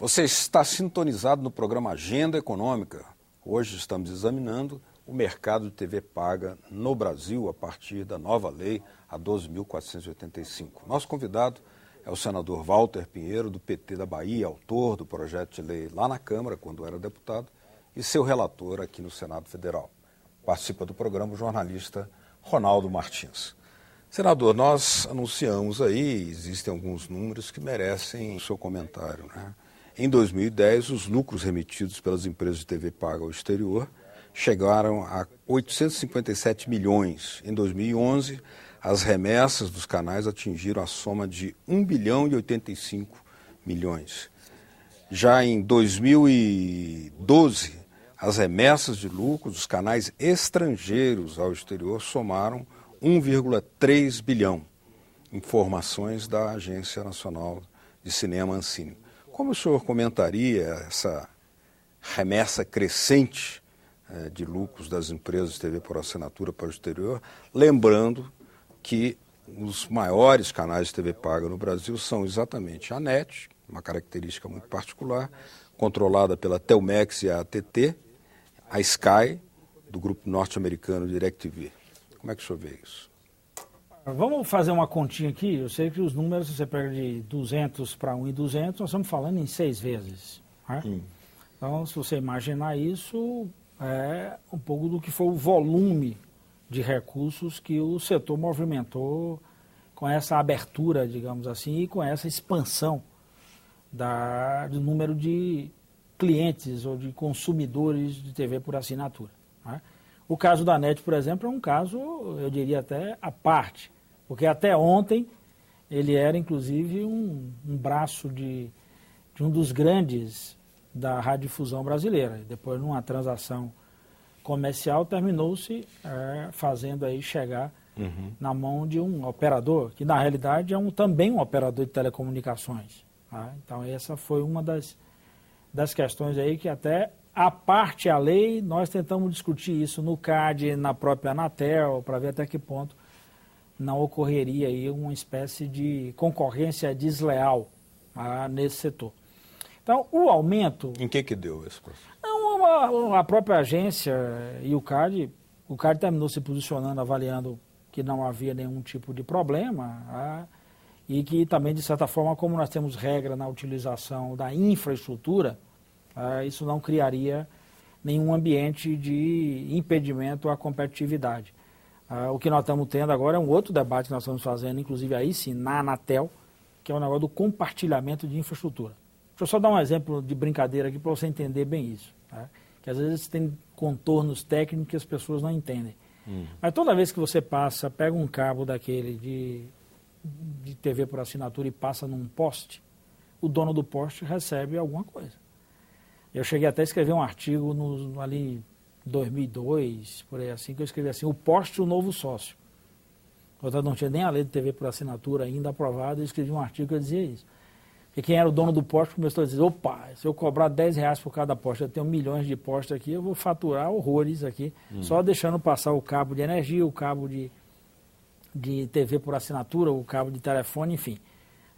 Você está sintonizado no programa Agenda Econômica. Hoje estamos examinando o mercado de TV paga no Brasil a partir da nova lei, a 12.485. Nosso convidado é o senador Walter Pinheiro, do PT da Bahia, autor do projeto de lei lá na Câmara, quando era deputado, e seu relator aqui no Senado Federal. Participa do programa o jornalista Ronaldo Martins. Senador, nós anunciamos aí, existem alguns números que merecem o seu comentário, né? Em 2010, os lucros remetidos pelas empresas de TV paga ao exterior chegaram a 857 milhões. Em 2011, as remessas dos canais atingiram a soma de 1 bilhão e 85 milhões. Já em 2012, as remessas de lucro dos canais estrangeiros ao exterior somaram 1,3 bilhão. Informações da Agência Nacional de Cinema Ancine. Como o senhor comentaria essa remessa crescente de lucros das empresas de TV por assinatura para o exterior, lembrando que os maiores canais de TV paga no Brasil são exatamente a NET, uma característica muito particular, controlada pela Telmex e a AT&T, a Sky, do grupo norte-americano DirecTV. Como é que o senhor vê isso? Vamos fazer uma continha aqui. Eu sei que os números, você pega de 200 para 1.200, nós estamos falando em 6 vezes. Né? Então, se você imaginar isso, é um pouco do que foi o volume de recursos que o setor movimentou com essa abertura, digamos assim, e com essa expansão do número de clientes ou de consumidores de TV por assinatura. Né? O caso da NET, por exemplo, é um caso, eu diria até, à parte, porque até ontem ele era, inclusive, um braço de um dos grandes da radiodifusão brasileira. Depois, numa transação comercial, terminou-se fazendo aí chegar na mão de um operador, que na realidade é também um operador de telecomunicações. Tá? Então, essa foi uma das questões aí que até, à parte a lei, nós tentamos discutir isso no CAD, na própria Anatel, para ver até que ponto não ocorreria aí uma espécie de concorrência desleal nesse setor. Então, o aumento... Em que deu esse processo? A própria agência e o CAD terminou se posicionando, avaliando que não havia nenhum tipo de problema, e que também, de certa forma, como nós temos regra na utilização da infraestrutura, isso não criaria nenhum ambiente de impedimento à competitividade. O que nós estamos tendo agora é um outro debate que nós estamos fazendo, inclusive aí sim, na Anatel, que é o negócio do compartilhamento de infraestrutura. Deixa eu só dar um exemplo de brincadeira aqui para você entender bem isso. Tá? Que às vezes tem contornos técnicos que as pessoas não entendem. Mas toda vez que você pega um cabo daquele de TV por assinatura e passa num poste, o dono do poste recebe alguma coisa. Eu cheguei até a escrever um artigo ali em 2002, por aí assim, que eu escrevi assim, o poste, o novo sócio. Eu não tinha nem a lei de TV por assinatura ainda aprovada, eu escrevi um artigo que dizia isso. E quem era o dono do poste começou a dizer, opa, se eu cobrar R$10 por cada poste, eu tenho milhões de postes aqui, eu vou faturar horrores aqui, só deixando passar o cabo de energia, o cabo de TV por assinatura, o cabo de telefone, enfim.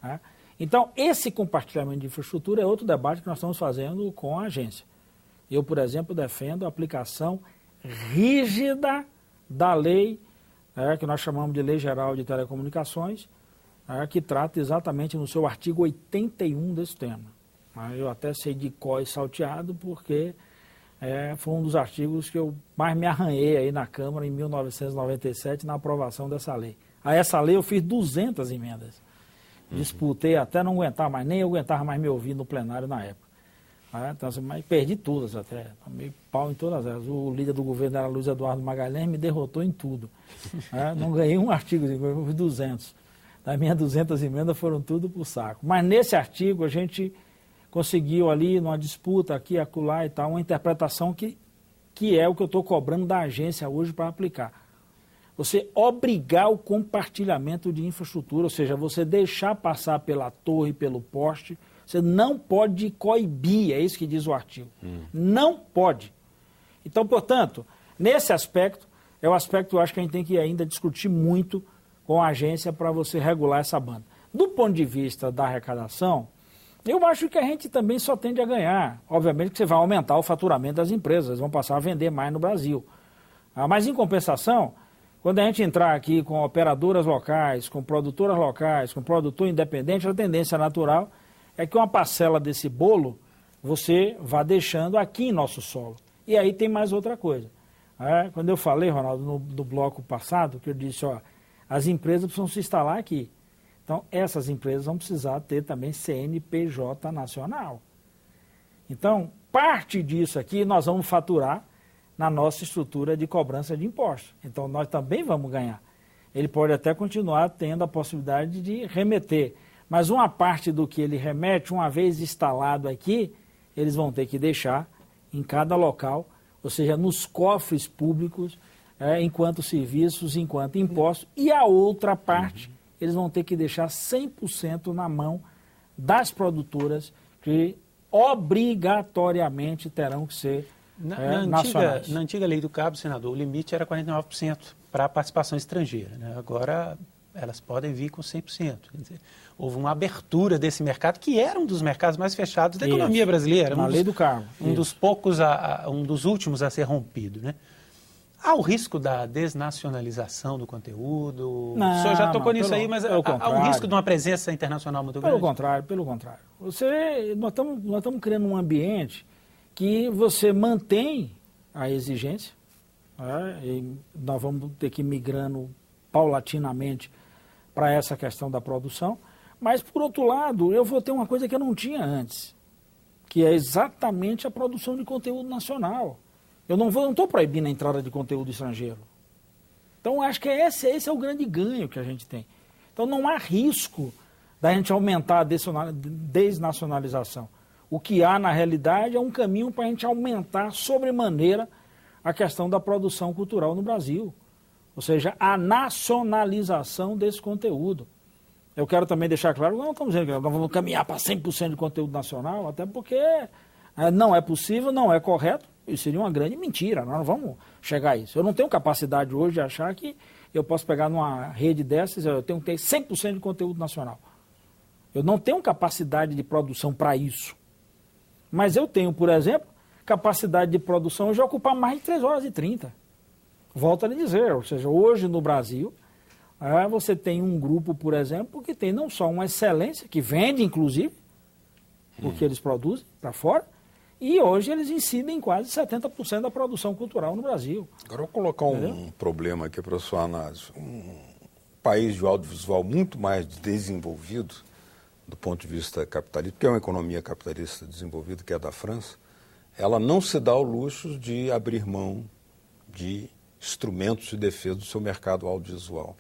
Tá? Então, esse compartilhamento de infraestrutura é outro debate que nós estamos fazendo com a agência. Eu, por exemplo, defendo a aplicação rígida da lei, que nós chamamos de Lei Geral de Telecomunicações, que trata exatamente no seu artigo 81 desse tema. Eu até sei de cor e salteado, porque foi um dos artigos que eu mais me arranhei aí na Câmara em 1997 na aprovação dessa lei. A essa lei eu fiz 200 emendas. Disputei até não aguentar mais, nem eu aguentava mais me ouvir no plenário na época. Então, assim, mas perdi todas até, tomei pau em todas elas. O líder do governo era Luiz Eduardo Magalhães, me derrotou em tudo. Não ganhei um artigo, eu fiz 200. Das minhas 200 emendas foram tudo pro saco. Mas nesse artigo a gente conseguiu ali, numa disputa aqui, acolá e tal, uma interpretação que é o que eu estou cobrando da agência hoje para aplicar. Você obrigar o compartilhamento de infraestrutura, ou seja, você deixar passar pela torre, pelo poste, você não pode coibir, é isso que diz o artigo. Não pode. Então, portanto, nesse aspecto, é o aspecto que eu acho que a gente tem que ainda discutir muito com a agência para você regular essa banda. Do ponto de vista da arrecadação, Eu acho que a gente também só tende a ganhar. Obviamente que você vai aumentar o faturamento das empresas, eles vão passar a vender mais no Brasil. Mas em compensação, quando a gente entrar aqui com operadoras locais, com produtoras locais, com produtor independente, a tendência natural é que uma parcela desse bolo você vá deixando aqui em nosso solo. E aí tem mais outra coisa. Quando eu falei, Ronaldo, no bloco passado, que eu disse, as empresas precisam se instalar aqui. Então, essas empresas vão precisar ter também CNPJ nacional. Então, parte disso aqui nós vamos faturar na nossa estrutura de cobrança de impostos. Então, nós também vamos ganhar. Ele pode até continuar tendo a possibilidade de remeter, mas uma parte do que ele remete, uma vez instalado aqui, eles vão ter que deixar em cada local, ou seja, nos cofres públicos, enquanto serviços, enquanto impostos, e a outra parte eles vão ter que deixar 100% na mão das produtoras que obrigatoriamente terão que ser nacionais. Na antiga lei do cabo, senador, o limite era 49% para a participação estrangeira, né? Agora elas podem vir com 100%. Quer dizer, houve uma abertura desse mercado, que era um dos mercados mais fechados da economia brasileira. Na lei do cabo. Um dos poucos, um dos últimos a ser rompido, né? Há o risco da desnacionalização do conteúdo? O senhor já tocou nisso aí, mas há um risco de uma presença internacional muito grande? Pelo contrário. Nós estamos criando um ambiente que você mantém a exigência, e nós vamos ter que ir migrando paulatinamente para essa questão da produção, mas, por outro lado, eu vou ter uma coisa que eu não tinha antes, que é exatamente a produção de conteúdo nacional. Eu não estou proibindo a entrada de conteúdo estrangeiro. Então, acho que esse é o grande ganho que a gente tem. Então, não há risco da gente aumentar a desnacionalização. O que há, na realidade, é um caminho para a gente aumentar sobremaneira a questão da produção cultural no Brasil. Ou seja, a nacionalização desse conteúdo. Eu quero também deixar claro, não estamos dizendo que nós vamos caminhar para 100% de conteúdo nacional, até porque não é possível, não é correto. Isso seria uma grande mentira, nós não vamos chegar a isso. Eu não tenho capacidade hoje de achar que eu posso pegar numa rede dessas, eu tenho que ter 100% de conteúdo nacional. Eu não tenho capacidade de produção para isso. Mas eu tenho, por exemplo, capacidade de produção de ocupar mais de 3 horas e 30. Volto a lhe dizer, ou seja, hoje no Brasil, você tem um grupo, por exemplo, que tem não só uma excelência, que vende inclusive, o que eles produzem para fora, e hoje eles incidem quase 70% da produção cultural no Brasil. Agora eu vou colocar um problema aqui para a sua análise. Um país de audiovisual muito mais desenvolvido, do ponto de vista capitalista, porque é uma economia capitalista desenvolvida, que é a da França, ela não se dá ao luxo de abrir mão de instrumentos de defesa do seu mercado audiovisual.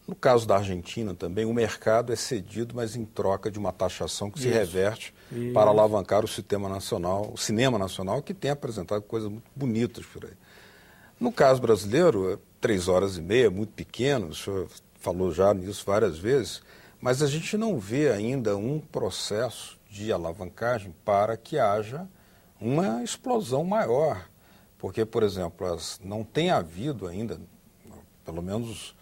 No caso da Argentina também, o mercado é cedido, mas em troca de uma taxação que se reverte para alavancar o cinema nacional, que tem apresentado coisas muito bonitas por aí. No caso brasileiro, 3 horas e meia, muito pequeno, o senhor falou já nisso várias vezes, mas a gente não vê ainda um processo de alavancagem para que haja uma explosão maior. Porque, por exemplo, não tem havido ainda, pelo menos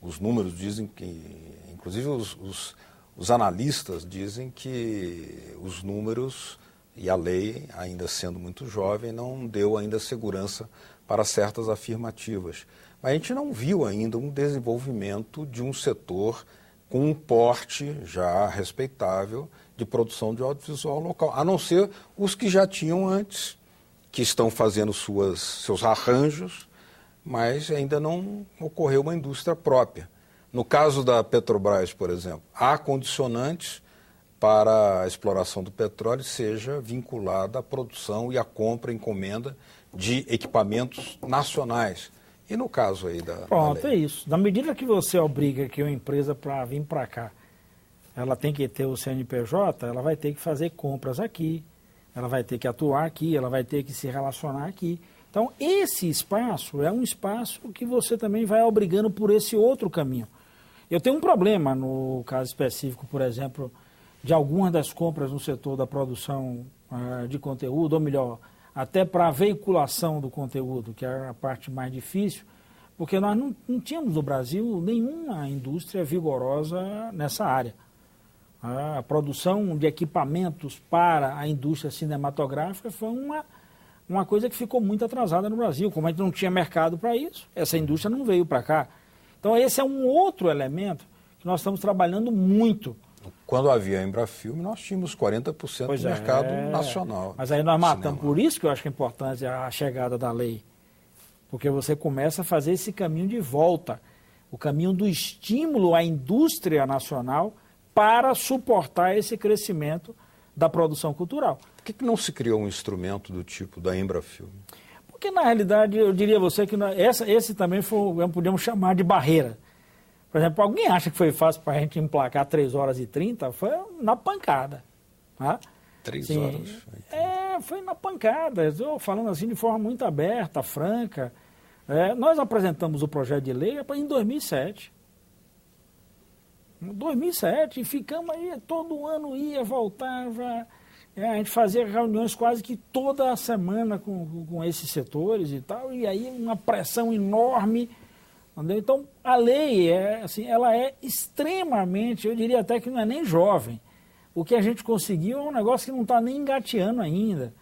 os números dizem que, inclusive os analistas dizem que os números e a lei, ainda sendo muito jovem, não deu ainda segurança para certas afirmativas. Mas a gente não viu ainda um desenvolvimento de um setor com um porte já respeitável de produção de audiovisual local, a não ser os que já tinham antes, que estão fazendo seus arranjos, mas ainda não ocorreu uma indústria própria. No caso da Petrobras, por exemplo, há condicionantes para a exploração do petróleo seja vinculada à produção e à compra, encomenda de equipamentos nacionais. E no caso aí da Pronto, lei? É isso. Na medida que você obriga que uma empresa para vir para cá, ela tem que ter o CNPJ, ela vai ter que fazer compras aqui, ela vai ter que atuar aqui, ela vai ter que se relacionar aqui. Então, esse espaço é um espaço que você também vai obrigando por esse outro caminho. Eu tenho um problema no caso específico, por exemplo, de algumas das compras no setor da produção de conteúdo, ou melhor, até para a veiculação do conteúdo, que é a parte mais difícil, porque nós não tínhamos no Brasil nenhuma indústria vigorosa nessa área. A produção de equipamentos para a indústria cinematográfica foi uma coisa que ficou muito atrasada no Brasil. Como a gente não tinha mercado para isso, essa indústria não veio para cá. Então esse é um outro elemento que nós estamos trabalhando muito. Quando havia a Embrafilme, nós tínhamos 40% do mercado nacional. Mas aí nós matamos. Por isso que eu acho que é importante a chegada da lei. Porque você começa a fazer esse caminho de volta. O caminho do estímulo à indústria nacional para suportar esse crescimento da produção cultural. Por que não se criou um instrumento do tipo da Embrafilme? Porque, na realidade, eu diria a você que esse também foi, podemos chamar de barreira. Por exemplo, alguém acha que foi fácil para a gente emplacar 3h30? Foi na pancada. Tá? 3 horas? Foi na pancada. Estou falando assim de forma muito aberta, franca. Nós apresentamos o projeto de lei em 2007. Em 2007, e ficamos aí, todo ano ia, voltava, a gente fazia reuniões quase que toda semana com esses setores e tal, e aí uma pressão enorme, entendeu? Então, a lei, ela é extremamente, eu diria até que não é nem jovem. O que a gente conseguiu é um negócio que não está nem engateando ainda.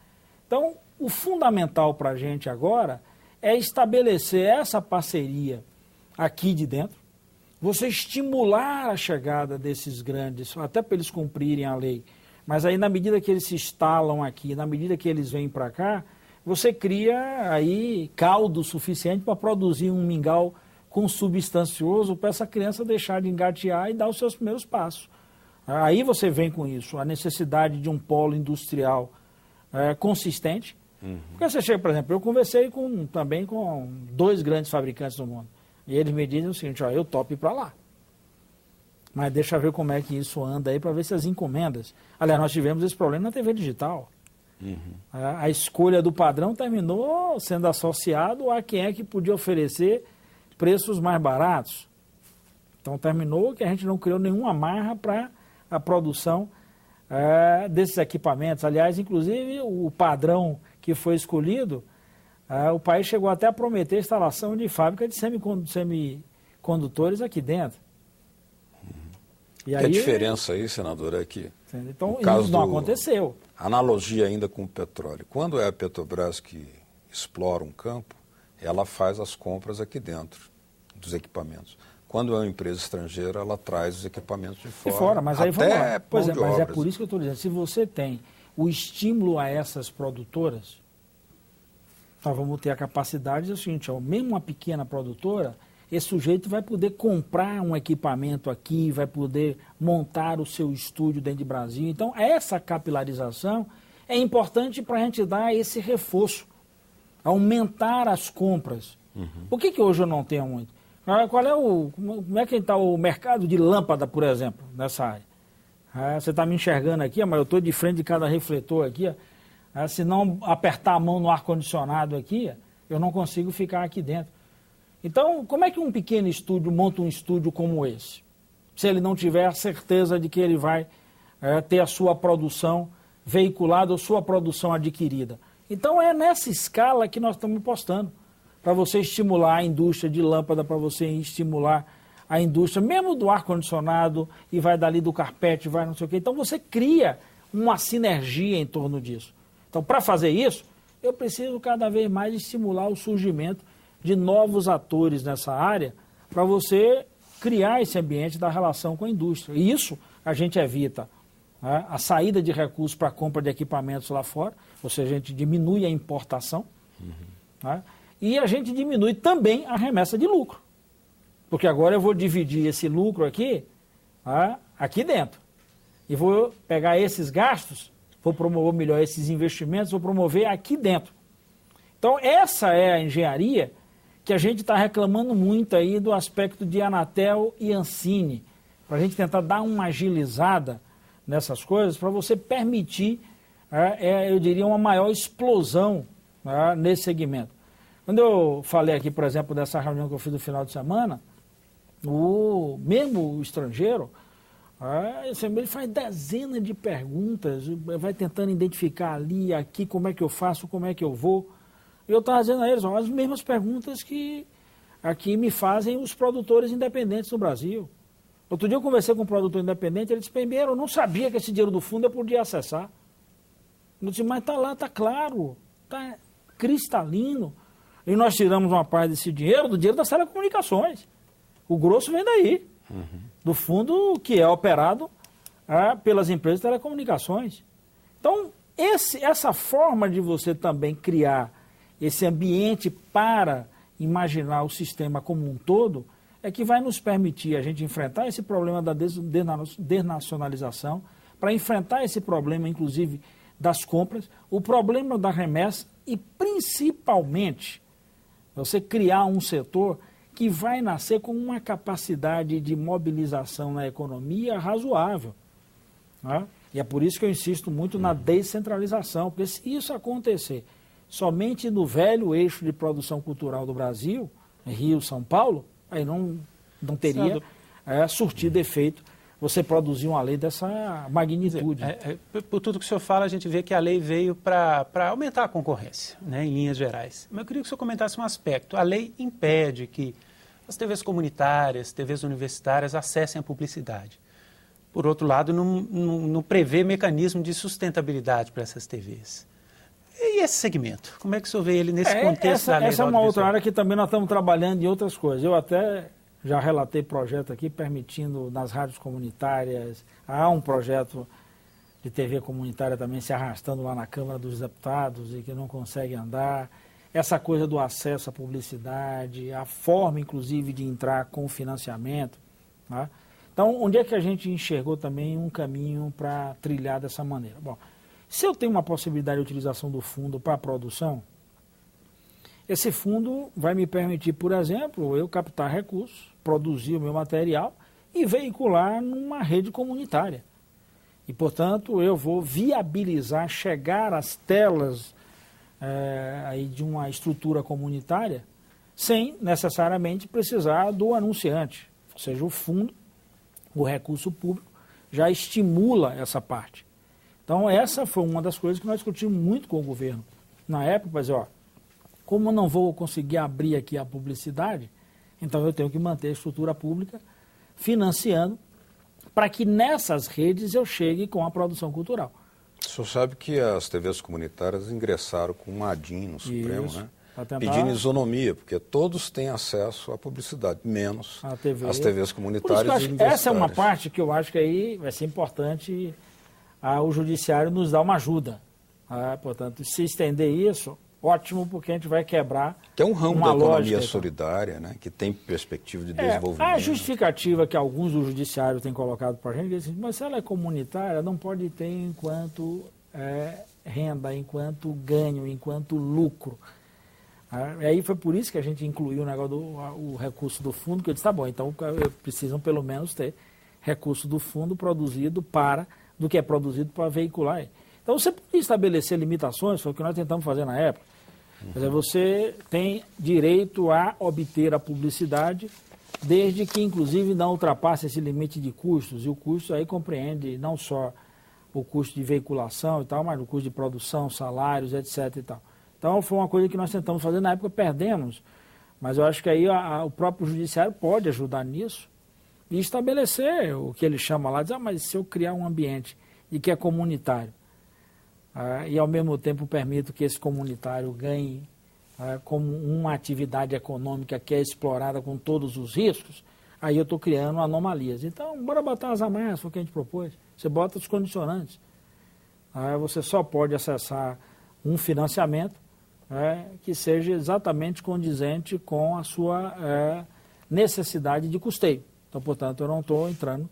Então, o fundamental para a gente agora é estabelecer essa parceria aqui de dentro, você estimular a chegada desses grandes, até para eles cumprirem a lei, mas aí na medida que eles se instalam aqui, na medida que eles vêm para cá, você cria aí caldo suficiente para produzir um mingau consubstancioso para essa criança deixar de engatear e dar os seus primeiros passos. Aí você vem com isso, a necessidade de um polo industrial consistente. Porque você chega, por exemplo, eu conversei também com 2 grandes fabricantes do mundo. E eles me dizem o seguinte, eu topo ir para lá. Mas deixa eu ver como é que isso anda aí para ver se as encomendas... Aliás, nós tivemos esse problema na TV digital. A escolha do padrão terminou sendo associado a quem é que podia oferecer preços mais baratos. Então terminou que a gente não criou nenhuma amarra para a produção desses equipamentos. Aliás, inclusive, o padrão que foi escolhido... o país chegou até a prometer a instalação de fábrica de semicondutores aqui dentro. E aí, a diferença aí, senador, é que então, isso não aconteceu. Analogia ainda com o petróleo. Quando é a Petrobras que explora um campo, ela faz as compras aqui dentro dos equipamentos. Quando é uma empresa estrangeira, ela traz os equipamentos de fora. Mas aí vamos lá. Pois é, mas é por isso que eu estou dizendo. Se você tem o estímulo a essas produtoras, nós vamos ter a capacidade de dizer o seguinte, mesmo uma pequena produtora, esse sujeito vai poder comprar um equipamento aqui, vai poder montar o seu estúdio dentro de Brasil. Então, essa capilarização é importante para a gente dar esse reforço, aumentar as compras. Por que hoje eu não tenho muito? Como é que está o mercado de lâmpada, por exemplo, nessa área? Você está me enxergando aqui, mas eu estou de frente de cada refletor aqui, se não apertar a mão no ar-condicionado aqui, eu não consigo ficar aqui dentro. Então, como é que um pequeno estúdio monta um estúdio como esse? Se ele não tiver a certeza de que ele vai ter a sua produção veiculada ou sua produção adquirida. Então, é nessa escala que nós estamos apostando, para você estimular a indústria de lâmpada, para você estimular a indústria, mesmo do ar-condicionado, e vai dali do carpete, vai não sei o quê. Então, você cria uma sinergia em torno disso. Então, para fazer isso, eu preciso cada vez mais estimular o surgimento de novos atores nessa área para você criar esse ambiente da relação com a indústria. E isso a gente evita a saída de recursos para a compra de equipamentos lá fora, ou seja, a gente diminui a importação, e a gente diminui também a remessa de lucro. Porque agora eu vou dividir esse lucro aqui, aqui dentro. E vou pegar esses gastos, vou promover melhor esses investimentos, vou promover aqui dentro. Então, essa é a engenharia que a gente está reclamando muito aí do aspecto de Anatel e Ancine, para a gente tentar dar uma agilizada nessas coisas, para você permitir, eu diria, uma maior explosão nesse segmento. Quando eu falei aqui, por exemplo, dessa reunião que eu fiz no final de semana, mesmo o estrangeiro, ele faz dezenas de perguntas, vai tentando identificar ali, aqui, como é que eu faço, como é que eu vou. E eu estava dizendo a eles, as mesmas perguntas que aqui me fazem os produtores independentes no Brasil. Outro dia eu conversei com um produtor independente, ele disse, primeiro, eu não sabia que esse dinheiro do fundo eu podia acessar. Eu disse, mas está lá, está claro, está cristalino. E nós tiramos uma parte desse dinheiro, do dinheiro das telecomunicações. O grosso vem daí, do fundo que é operado pelas empresas de telecomunicações. Então, essa forma de você também criar esse ambiente para imaginar o sistema como um todo, é que vai nos permitir a gente enfrentar esse problema da desnacionalização, para enfrentar esse problema, inclusive, das compras, o problema da remessa e, principalmente, você criar um setor que vai nascer com uma capacidade de mobilização na economia razoável. Né? E é por isso que eu insisto muito na descentralização, porque se isso acontecer somente no velho eixo de produção cultural do Brasil, Rio, São Paulo, aí não teria surtido efeito você produzir uma lei dessa magnitude. Por tudo que o senhor fala, a gente vê que a lei veio para aumentar a concorrência, né, em linhas gerais. Mas eu queria que o senhor comentasse um aspecto. A lei impede que as TVs comunitárias, TVs universitárias acessem a publicidade. Por outro lado, não prevê mecanismo de sustentabilidade para essas TVs. E esse segmento? Como é que o senhor vê ele nesse contexto da lei? Essa é uma outra área que também nós estamos trabalhando em outras coisas. Eu até já relatei projeto aqui permitindo nas rádios comunitárias. Há um projeto de TV comunitária também se arrastando lá na Câmara dos Deputados e que não consegue andar. Essa coisa do acesso à publicidade, a forma, inclusive, de entrar com financiamento. Tá? Então, onde é que a gente enxergou também um caminho para trilhar dessa maneira? Bom, se eu tenho uma possibilidade de utilização do fundo para a produção, esse fundo vai me permitir, por exemplo, eu captar recursos, produzir o meu material e veicular numa rede comunitária. E, portanto, eu vou viabilizar chegar às telas aí de uma estrutura comunitária sem necessariamente precisar do anunciante. Ou seja, o fundo, o recurso público, já estimula essa parte. Então, essa foi uma das coisas que nós discutimos muito com o governo. Na época, mas, como eu não vou conseguir abrir aqui a publicidade, então eu tenho que manter a estrutura pública financiando para que nessas redes eu chegue com a produção cultural. O senhor sabe que as TVs comunitárias ingressaram com um ADIM no Supremo, Isso, né? pedindo isonomia, porque todos têm acesso à publicidade, menos as TVs comunitárias e universitárias. Essa é uma parte que eu acho que aí vai ser importante o Judiciário nos dar uma ajuda. Portanto, se estender isso, ótimo, porque a gente vai quebrar que é um ramo da economia solidária, né, que tem perspectiva de desenvolvimento. A justificativa que alguns do Judiciário têm colocado para a gente é assim, mas se ela é comunitária, não pode ter enquanto renda, enquanto ganho, enquanto lucro. E aí foi por isso que a gente incluiu o negócio o recurso do fundo, que eu disse, tá bom, então precisam pelo menos ter recurso do fundo produzido do que é produzido para veicular. Então você pode estabelecer limitações, foi o que nós tentamos fazer na época. Quer dizer, você tem direito a obter a publicidade, desde que inclusive não ultrapasse esse limite de custos, e o custo aí compreende não só o custo de veiculação e tal, mas o custo de produção, salários, etc. e tal. Então foi uma coisa que nós tentamos fazer, na época perdemos, mas eu acho que aí o próprio Judiciário pode ajudar nisso e estabelecer o que ele chama lá, dizer, mas se eu criar um ambiente de que é comunitário, e ao mesmo tempo permito que esse comunitário ganhe como uma atividade econômica que é explorada com todos os riscos, aí eu estou criando anomalias. Então, bora botar as amarras, foi o que a gente propôs. Você bota os condicionantes. Você só pode acessar um financiamento que seja exatamente condizente com a sua necessidade de custeio. Então, portanto, eu não estou entrando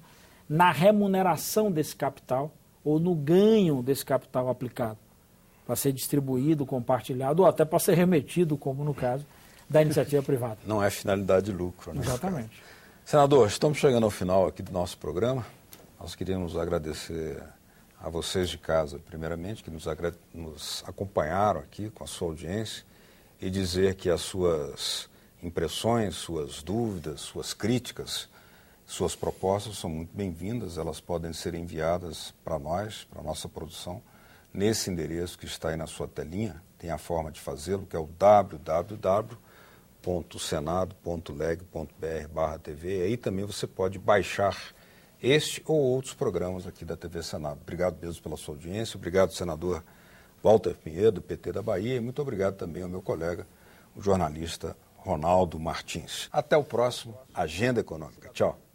na remuneração desse capital ou no ganho desse capital aplicado, para ser distribuído, compartilhado, ou até para ser remetido, como no caso da iniciativa privada. Não é finalidade de lucro, né? Exatamente. Senador, estamos chegando ao final aqui do nosso programa. Nós queríamos agradecer a vocês de casa, primeiramente, que nos acompanharam aqui com a sua audiência, e dizer que as suas impressões, suas dúvidas, suas críticas, suas propostas são muito bem-vindas, elas podem ser enviadas para nós, para a nossa produção, nesse endereço que está aí na sua telinha, tem a forma de fazê-lo, que é o www.radiocultura.com.br. senado.leg.br/TV. Aí também você pode baixar este ou outros programas aqui da TV Senado. Obrigado mesmo pela sua audiência, obrigado, senador Walter Pinheiro, do PT da Bahia, e muito obrigado também ao meu colega, o jornalista Ronaldo Martins. Até o próximo Agenda Econômica. Tchau.